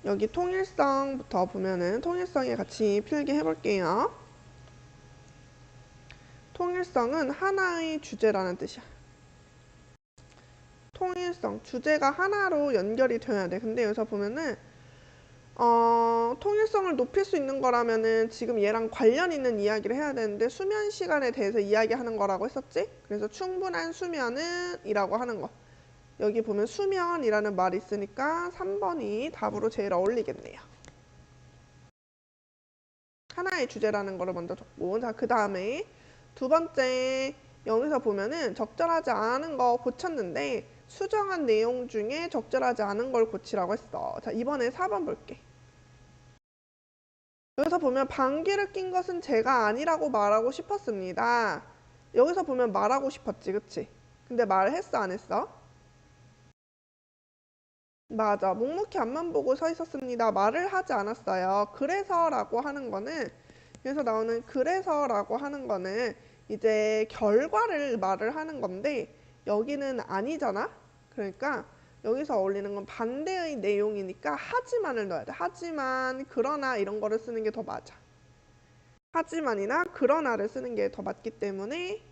여기 통일성부터 보면은 통일성에 같이 필기 해볼게요. 통일성은 하나의 주제라는 뜻이야. 통일성, 주제가 하나로 연결이 되어야 돼. 근데 여기서 보면은 통일성을 높일 수 있는 거라면은 지금 얘랑 관련 있는 이야기를 해야 되는데 수면 시간에 대해서 이야기하는 거라고 했었지? 그래서 충분한 수면은 이라고 하는 거. 여기 보면 수면이라는 말이 있으니까 3번이 답으로 제일 어울리겠네요. 하나의 주제라는 거를 먼저 적고, 자, 그 다음에 두 번째, 여기서 보면은 적절하지 않은 거 고쳤는데 수정한 내용 중에 적절하지 않은 걸 고치라고 했어. 자, 이번에 4번 볼게. 여기서 보면 방귀를 낀 것은 제가 아니라고 말하고 싶었습니다. 여기서 보면 말하고 싶었지, 그치? 근데 말을 했어, 안 했어? 맞아. 묵묵히 앞만 보고 서 있었습니다. 말을 하지 않았어요. 그래서라고 하는 거는, 여기서 나오는 그래서라고 하는 거는 이제 결과를 말을 하는 건데 여기는 아니잖아? 그러니까 여기서 어울리는 건 반대의 내용이니까 하지만을 넣어야 돼. 하지만, 그러나 이런 거를 쓰는 게 더 맞아. 하지만이나 그러나를 쓰는 게 더 맞기 때문에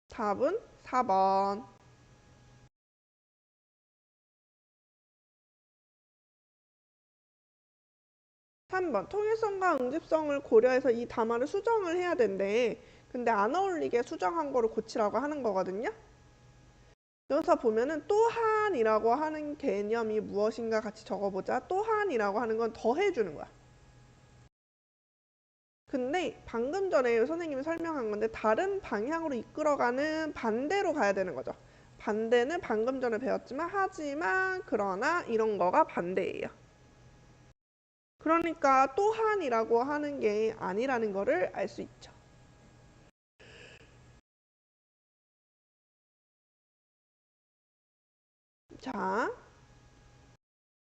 답은 4번. 3번. 통일성과 응집성을 고려해서 이 담화를 수정을 해야 된대. 근데 안 어울리게 수정한 거를 고치라고 하는 거거든요. 여기서 보면은 또한이라고 하는 개념이 무엇인가 같이 적어보자. 또한이라고 하는 건 더해주는 거야. 근데 방금 전에 선생님이 설명한 건데 다른 방향으로 이끌어가는 반대로 가야 되는 거죠. 반대는 방금 전에 배웠지만 하지만 그러나 이런 거가 반대예요. 그러니까 또한이라고 하는 게 아니라는 거를 알 수 있죠. 자,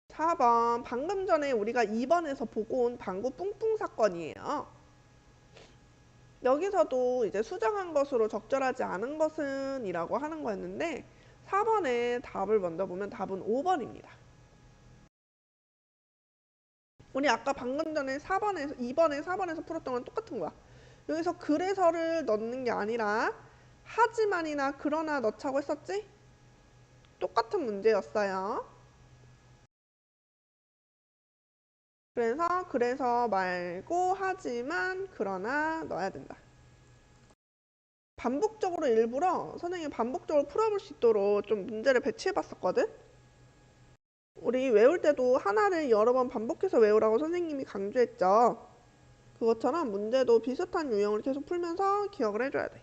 4번. 방금 전에 우리가 2번에서 보고 온 방구 뿡뿡 사건이에요. 여기서도 이제 수정한 것으로 적절하지 않은 것은 이라고 하는 거였는데 4번에 답을 먼저 보면 답은 5번입니다. 우리 아까 방금 전에 4번에서 2번에 4번에서 풀었던 건 똑같은 거야. 여기서 그래서를 넣는 게 아니라 하지만이나 그러나 넣자고 했었지? 똑같은 문제였어요. 그래서 말고 하지만 그러나 넣어야 된다. 반복적으로 일부러 선생님이 반복적으로 풀어볼 수 있도록 좀 문제를 배치해 봤었거든? 우리 외울 때도 하나를 여러 번 반복해서 외우라고 선생님이 강조했죠. 그것처럼 문제도 비슷한 유형을 계속 풀면서 기억을 해줘야 돼.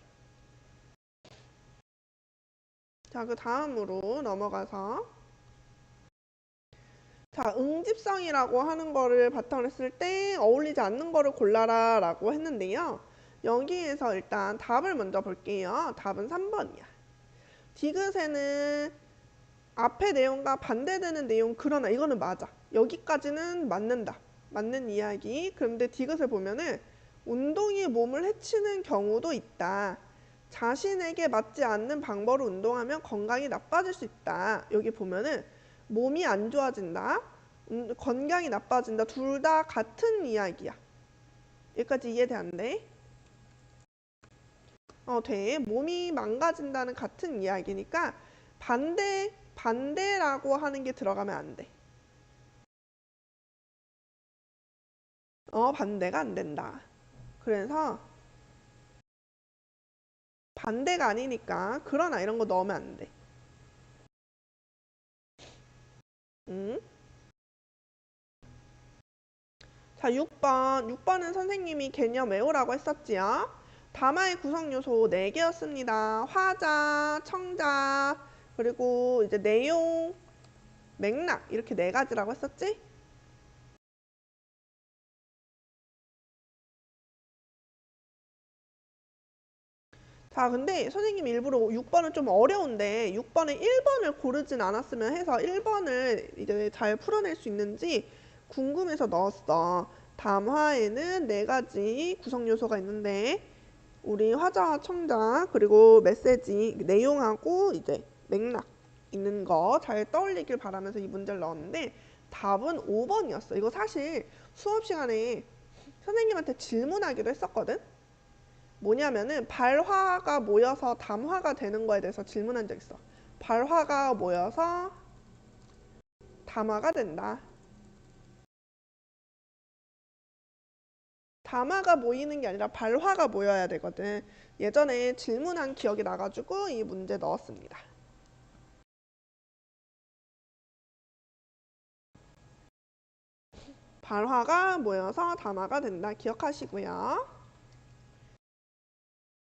자, 그 다음으로 넘어가서 자, 응집성이라고 하는 거를 바탕으로 했을 때 어울리지 않는 거를 골라라 라고 했는데요. 여기에서 일단 답을 먼저 볼게요. 답은 3번이야. 디귿에는 앞의 내용과 반대되는 내용, 그러나 이거는 맞아. 여기까지는 맞는다. 맞는 이야기. 그런데 디귿을 보면은 운동이 몸을 해치는 경우도 있다. 자신에게 맞지 않는 방법으로 운동하면 건강이 나빠질 수 있다. 여기 보면은 몸이 안 좋아진다. 건강이 나빠진다. 둘 다 같은 이야기야. 여기까지 이해돼 안 돼? 돼. 몸이 망가진다는 같은 이야기니까 반대라고 하는 게 들어가면 안 돼. 반대가 안 된다. 그래서 반대가 아니니까 그러나 이런 거 넣으면 안 돼. 응? 자, 6번. 6번은 선생님이 개념 외우라고 했었지요. 담화의 구성 요소 4개였습니다. 화자, 청자, 그리고 이제 내용, 맥락 이렇게 4가지라고 했었지? 자, 근데 선생님 일부러 6번은 좀 어려운데 6번에 1번을 고르진 않았으면 해서 1번을 이제 잘 풀어낼 수 있는지 궁금해서 넣었어. 담화에는 4가지 구성 요소가 있는데 우리 화자와 청자 그리고 메시지 내용하고 이제 맥락 있는 거 잘 떠올리길 바라면서 이 문제를 넣었는데 답은 5번이었어. 이거 사실 수업 시간에 선생님한테 질문하기도 했었거든. 뭐냐면은 발화가 모여서 담화가 되는 거에 대해서 질문한 적 있어. 발화가 모여서 담화가 된다. 담화가 모이는 게 아니라 발화가 모여야 되거든. 예전에 질문한 기억이 나가지고 이 문제 넣었습니다. 발화가 모여서 담화가 된다. 기억하시고요.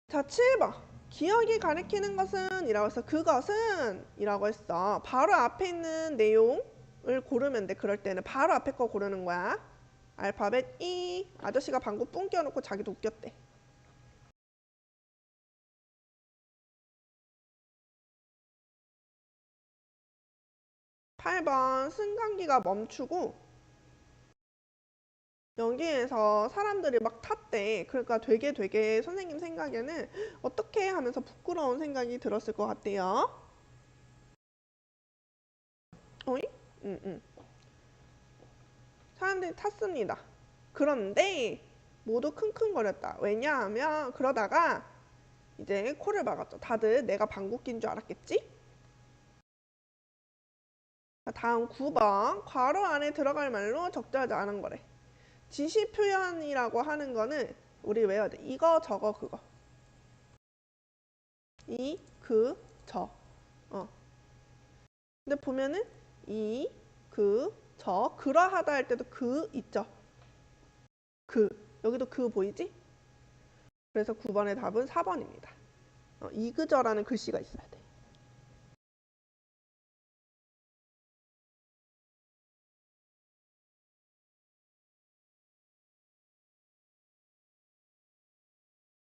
자, 7번. 기억이 가리키는 것은 이라고 했어. 그것은 이라고 했어. 바로 앞에 있는 내용을 고르면 돼. 그럴 때는 바로 앞에 거 고르는 거야. 알파벳 E. 아저씨가 방구 뿡 껴놓고 자기도 웃겼대. 8번. 승강기가 멈추고 여기에서 사람들이 막 탔대. 그러니까 되게 선생님 생각에는 어떻게 하면서 부끄러운 생각이 들었을 것 같대요. 어이? 응. 사람들이 탔습니다. 그런데 모두 킁킁거렸다. 왜냐하면 그러다가 이제 코를 막았죠. 다들 내가 방귀 낀 줄 알았겠지? 다음 9번. 괄호 안에 들어갈 말로 적절하지 않은 거래. 지시 표현이라고 하는 거는 우리 외워야 돼. 이거 저거 그거. 이, 그, 저. 근데 보면은 이, 그, 저. 그러하다 할 때도 그 있죠. 그. 여기도 그 보이지? 그래서 9번의 답은 4번입니다. 이그저라는 글씨가 있어야 돼.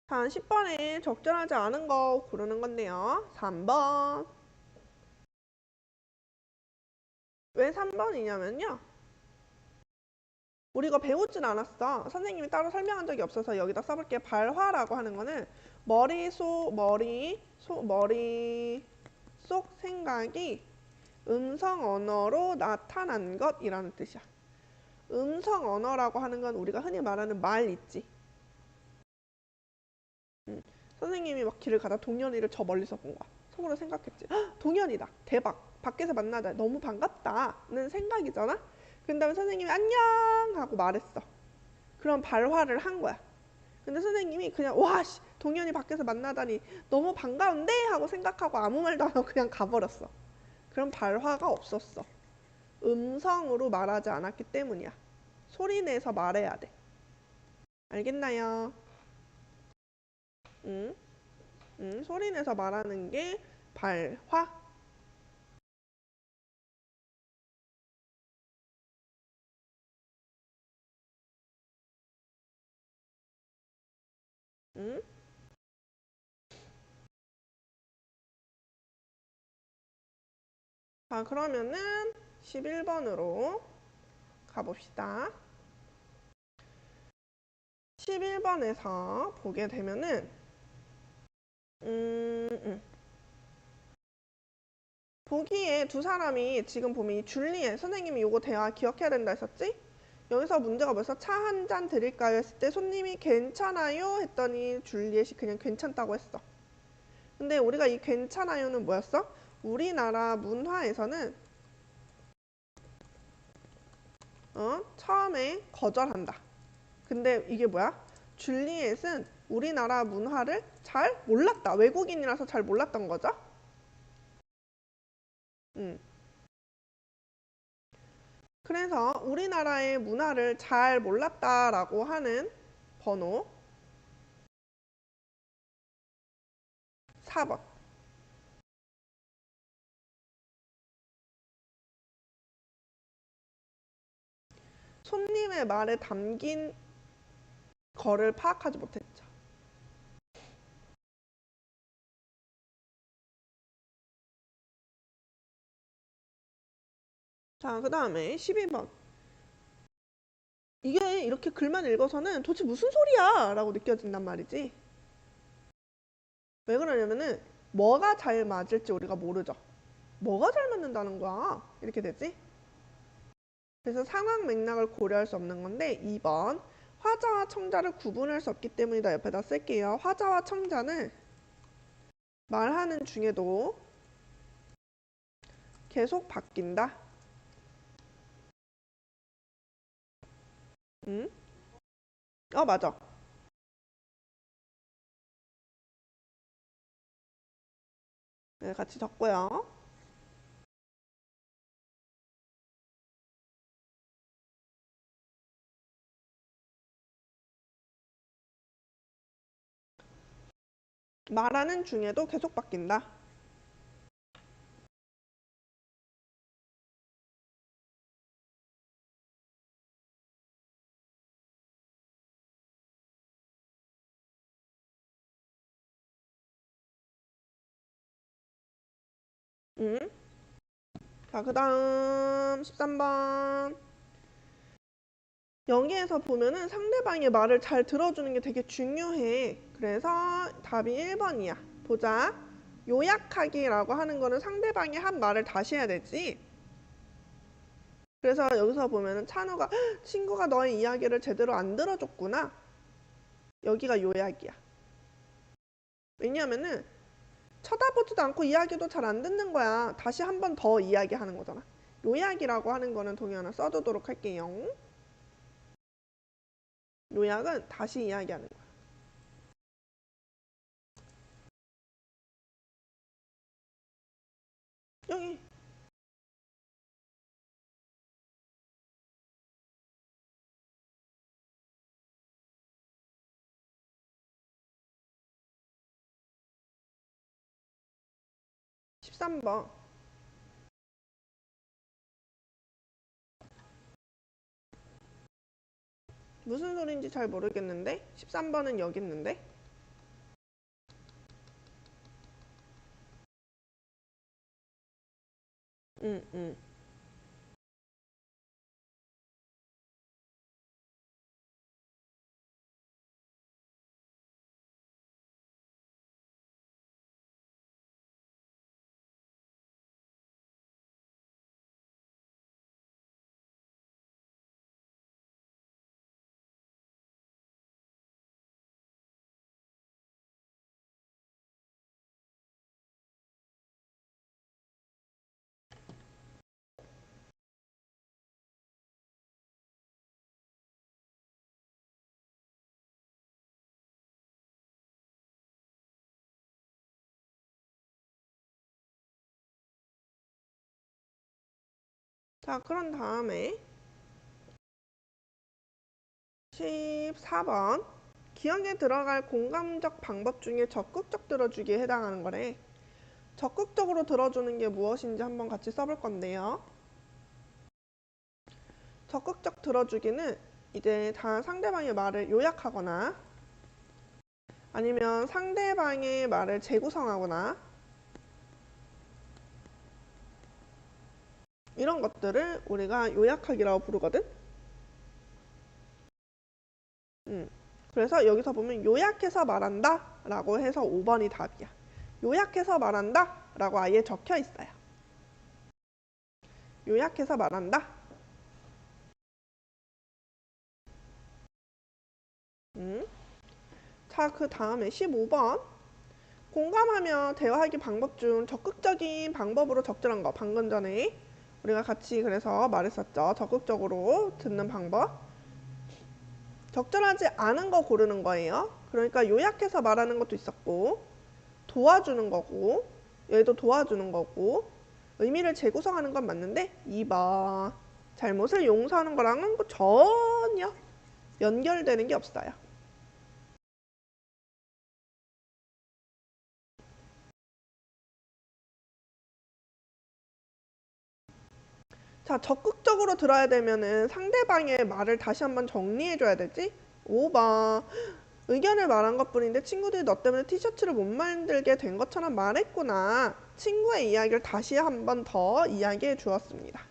다음 10번에 적절하지 않은 거 고르는 건데요. 3번. 왜 3번이냐면요. 우리가 배우진 않았어. 선생님이 따로 설명한 적이 없어서 여기다 써볼게. 발화라고 하는 거는 머릿속 생각이 음성 언어로 나타난 것이라는 뜻이야. 음성 언어라고 하는 건 우리가 흔히 말하는 말 있지. 선생님이 막 길을 가다 동현이를 저 멀리서 본 거야. 속으로 생각했지. 헉, 동현이다. 대박. 밖에서 만나다. 너무 반갑다는 생각이잖아. 그런 다음에 선생님이 안녕 하고 말했어. 그럼 발화를 한 거야. 근데 선생님이 그냥 와 씨, 동현이 밖에서 만나다니 너무 반가운데 하고 생각하고 아무 말도 안 하고 그냥 가버렸어. 그럼 발화가 없었어. 음성으로 말하지 않았기 때문이야. 소리 내서 말해야 돼. 알겠나요? 응? 소리 내서 말하는 게 발화. 응? 자, 그러면은 11번으로 가봅시다. 11번에서 보게 되면은 보기에 두 사람이 지금 보면 이 줄리엣 선생님이 요거 대화 기억해야 된다 했었지? 여기서 문제가 뭐였어? 차 한 잔 드릴까요? 했을 때 손님이 괜찮아요? 했더니 줄리엣이 그냥 괜찮다고 했어. 근데 우리가 이 괜찮아요는 뭐였어? 우리나라 문화에서는 처음에 거절한다. 근데 이게 뭐야? 줄리엣은 우리나라 문화를 잘 몰랐다. 외국인이라서 잘 몰랐던 거죠. 음. 그래서 우리나라의 문화를 잘 몰랐다라고 하는 번호 4번. 손님의 말에 담긴 거를 파악하지 못했죠. 자, 그 다음에 12번. 이게 이렇게 글만 읽어서는 도대체 무슨 소리야? 라고 느껴진단 말이지. 왜 그러냐면은 뭐가 잘 맞을지 우리가 모르죠. 뭐가 잘 맞는다는 거야? 이렇게 되지? 그래서 상황 맥락을 고려할 수 없는 건데 2번 화자와 청자를 구분할 수 없기 때문이다. 옆에다 쓸게요. 화자와 청자는 말하는 중에도 계속 바뀐다. 응? 맞아. 네, 같이 적고요. 말하는 중에도 계속 바뀐다. 응? 자, 그 다음 13번. 여기에서 보면은 상대방의 말을 잘 들어주는 게 되게 중요해. 그래서 답이 1번이야. 보자. 요약하기라고 하는 거는 상대방이 한 말을 다시 해야 되지. 그래서 여기서 보면은 찬우가 친구가 너의 이야기를 제대로 안 들어줬구나. 여기가 요약이야. 왜냐면은 쳐다보지도 않고 이야기도 잘 안 듣는 거야. 다시 한 번 더 이야기하는 거잖아. 요약이라고 하는 거는 동의하나 써두도록 할게요. 요약은 다시 이야기하는 거야. 여기 13번. 무슨 소리인지 잘 모르겠는데 13번은 여기 있는데 응. 자, 그런 다음에 14번 기억에 들어갈 공감적 방법 중에 적극적 들어주기에 해당하는 거래. 적극적으로 들어주는 게 무엇인지 한번 같이 써볼 건데요. 적극적 들어주기는 이제 다 상대방의 말을 요약하거나 아니면 상대방의 말을 재구성하거나 이런 것들을 우리가 요약하기라고 부르거든. 음. 그래서 여기서 보면 요약해서 말한다 라고 해서 5번이 답이야. 요약해서 말한다 라고 아예 적혀 있어요. 요약해서 말한다. 음. 자, 그 다음에 15번. 공감하며 대화하기 방법 중 적극적인 방법으로 적절한 거. 방금 전에 우리가 같이 그래서 말했었죠. 적극적으로 듣는 방법. 적절하지 않은 거 고르는 거예요. 그러니까 요약해서 말하는 것도 있었고, 도와주는 거고, 얘도 도와주는 거고, 의미를 재구성하는 건 맞는데, 2번. 잘못을 용서하는 거랑은 뭐 전혀 연결되는 게 없어요. 자, 적극적으로 들어야 되면은 상대방의 말을 다시 한번 정리해줘야 되지? 5번. 의견을 말한 것뿐인데 친구들이 너 때문에 티셔츠를 못 만들게 된 것처럼 말했구나. 친구의 이야기를 다시 한번 더 이야기해 주었습니다.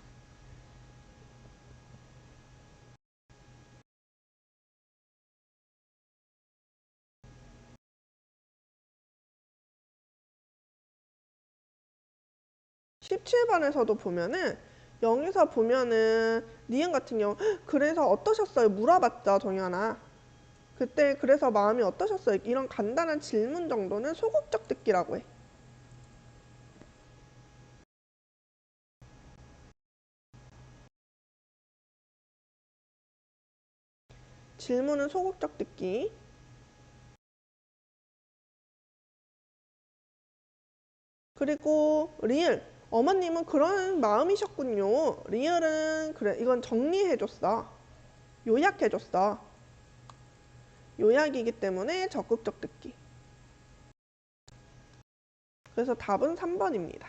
17번에서도 보면은 여기서 보면은 니은 같은 경우 그래서 어떠셨어요? 물어봤죠, 동현아. 그때 그래서 마음이 어떠셨어요? 이런 간단한 질문 정도는 소극적 듣기라고 해. 질문은 소극적 듣기. 그리고 리을. 어머님은 그런 마음이셨군요. 리을은 그래 이건 정리해줬어. 요약해줬어. 요약이기 때문에 적극적 듣기. 그래서 답은 3번입니다.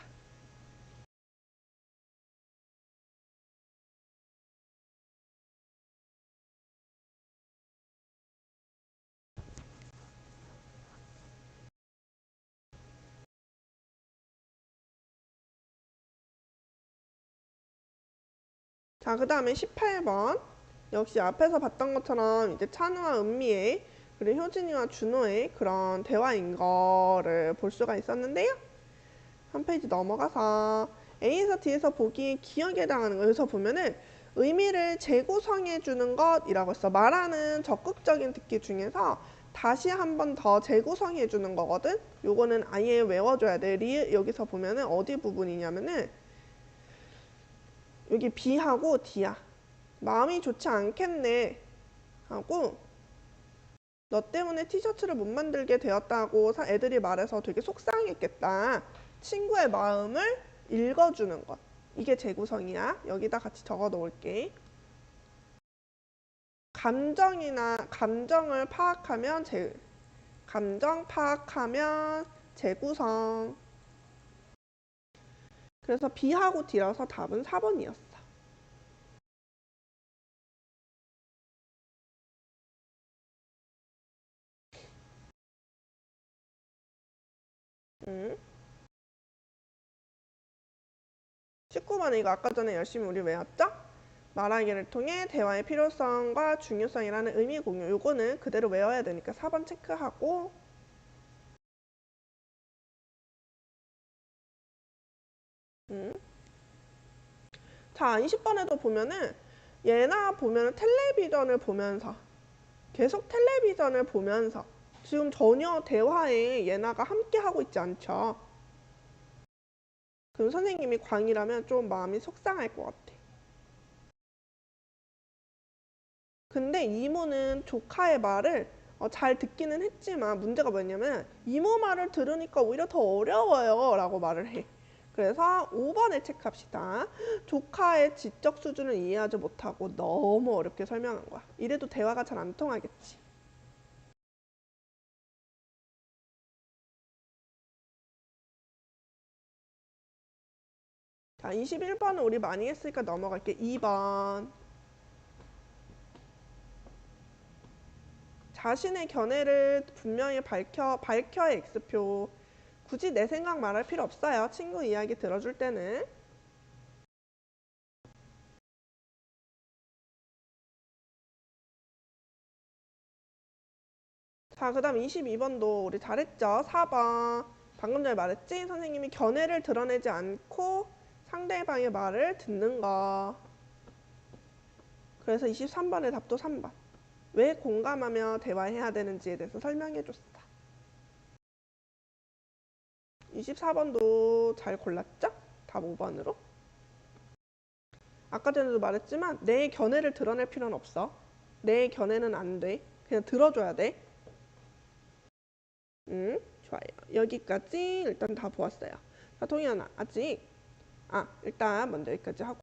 자, 그 다음에 18번. 역시 앞에서 봤던 것처럼 이제 찬우와 은미의 그리고 효진이와 준호의 그런 대화인 거를 볼 수가 있었는데요. 한 페이지 넘어가서 A에서 D에서 보기에 기억에 해당하는 거 여기서 보면은 의미를 재구성해 주는 것이라고 했어. 말하는 적극적인 듣기 중에서 다시 한 번 더 재구성해 주는 거거든. 요거는 아예 외워줘야 돼. 여기서 보면은 어디 부분이냐면은 여기 B하고 D야. 마음이 좋지 않겠네 하고 너 때문에 티셔츠를 못 만들게 되었다고 애들이 말해서 되게 속상했겠다. 친구의 마음을 읽어주는 것. 이게 재구성이야. 여기다 같이 적어 놓을게. 감정 파악하면 재구성. 그래서 B하고 D라서 답은 4번이었어. 응? 19번에 이거 아까 전에 열심히 우리 외웠죠? 말하기를 통해 대화의 필요성과 중요성이라는 의미 공유. 요거는 그대로 외워야 되니까 4번 체크하고 음. 자, 20번에도 보면은 얘나 보면은 텔레비전을 보면서 계속 텔레비전을 보면서 지금 전혀 대화에 얘나가 함께 하고 있지 않죠. 그럼 선생님이 광이라면 좀 마음이 속상할 것 같아. 근데 이모는 조카의 말을 잘 듣기는 했지만 문제가 뭐냐면 이모 말을 들으니까 오히려 더 어려워요 라고 말을 해. 그래서 5번에 체크합시다. 조카의 지적 수준을 이해하지 못하고 너무 어렵게 설명한 거야. 이래도 대화가 잘 안 통하겠지. 자, 21번은 우리 많이 했으니까 넘어갈게. 2번. 자신의 견해를 분명히 밝혀야 X표. 굳이 내 생각 말할 필요 없어요. 친구 이야기 들어줄 때는. 자, 그 다음 22번도 우리 잘했죠? 4번. 방금 전에 말했지? 선생님이 견해를 드러내지 않고 상대방의 말을 듣는 거. 그래서 23번의 답도 3번. 왜 공감하며 대화해야 되는지에 대해서 설명해 줬어. 24번도 잘 골랐죠? 답 5번으로. 아까 전에도 말했지만 내 견해를 드러낼 필요는 없어. 내 견해는 안 돼. 그냥 들어줘야 돼. 응? 좋아요. 여기까지 일단 다 보았어요. 자, 동현아, 아직 일단 먼저 여기까지 하고